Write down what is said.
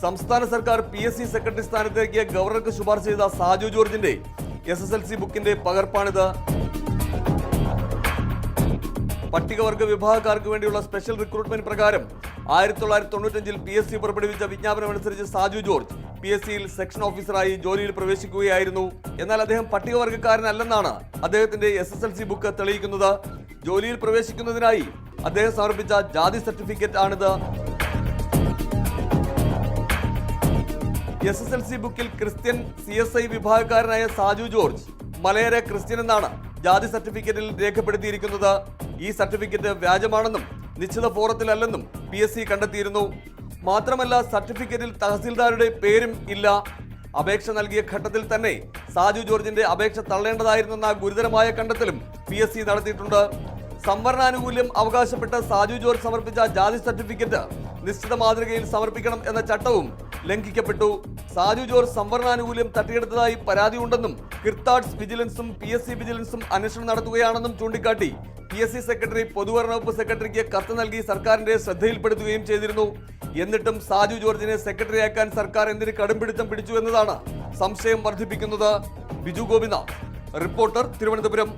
സംസ്ഥാന സർക്കാർ PSC secretary സ്ഥാനത്തേക്ക് ഗവർണർക്ക് ശുപാർശ ചെയ്ത സാജു ജോർജിന്റെ SSLC ബുക്കിന്റെ പകർപ്പാണിത്. പട്ടികവർഗ വിഭാഗക്കാർക്ക് വേണ്ടിയുള്ള സ്പെഷ്യൽ റിക്രൂട്ട്മെന്റ് പ്രകാരം 1995 PSC പുറപ്പെടുവിച്ച വിജ്ഞാപനമനുസരിച്ച് സാജു ജോർജ് PSCയിൽ സെക്ഷൻ ഓഫീസറായി ജോലിയിൽ പ്രവേശിക്കുകയായിരുന്നു. എന്നാൽ അദ്ദേഹം പട്ടികവർഗക്കാരനല്ലെന്നാണ് അദ്ദേഹത്തിന്റെ SSLC ബുക്ക് തെളിയിക്കുന്നത്. ജോലിയിൽ പ്രവേശിക്കുന്നതിനായി അദ്ദേഹം സമർപ്പിച്ച ജാതി സർട്ടിഫിക്കറ്റ് ആണിത്. SSLC ബുക്കിൽ ക്രിസ്ത്യൻ CSI വിഭാഗക്കാരനായ സാജു ജോർജ് മലയര ക്രിസ്ത്യൻ എന്നാണ് ജാതി സർട്ടിഫിക്കറ്റിൽ രേഖപ്പെടുത്തിയിരിക്കുന്നത്. ഈ സർട്ടിഫിക്കറ്റ് വ്യാജമാണെന്നും നിശ്ചിത ഫോറത്തിലല്ലെന്നും PSC കണ്ടെത്തിയിരുന്നു. മാത്രമല്ല സർട്ടിഫിക്കറ്റിൽ തഹസിൽദാരുടെ പേരും ഇല്ല. അപേക്ഷ നൽകിയ ഘട്ടത്തിൽ തന്നെ സാജു ജോർജിന്റെ അപേക്ഷ തള്ളേണ്ടതായിരുന്നെന്ന ഗുരുതരമായ കണ്ടെത്തലും PSC നടത്തിയിട്ടുണ്ട്. സംവരണാനുകൂല്യം അവകാശപ്പെട്ട് സാജു ജോർജ് സമർപ്പിച്ച ജാതി സർട്ടിഫിക്കറ്റ് നിശ്ചിത മാതൃകയിൽ സമർപ്പിക്കണം എന്ന ചട്ടവും ലംഘിക്കപ്പെട്ടു. സാജു ജോർജ് സംവരണാനുകൂല്യം തട്ടിയെടുത്തതായി പരാതിയുണ്ടെന്നും കിർത്താഡ്സ് വിജിലൻസും PSC വിജിലൻസും അന്വേഷണം നടത്തുകയാണെന്നും ചൂണ്ടിക്കാട്ടി PSC സെക്രട്ടറി പൊതുഭരണ വകുപ്പ് സെക്രട്ടറിക്ക് കത്ത് നൽകി സർക്കാരിന്റെ ശ്രദ്ധയിൽപ്പെടുത്തുകയും ചെയ്തിരുന്നു. എന്നിട്ടും സാജു ജോർജിനെ സെക്രട്ടറിയാക്കാൻ സർക്കാർ എന്തിന് കടുംപിടുത്തം പിടിച്ചു എന്നതാണ് സംശയം വർദ്ധിപ്പിക്കുന്നത്. ബിജു ഗോപിനാഥ്, റിപ്പോർട്ടർ, തിരുവനന്തപുരം.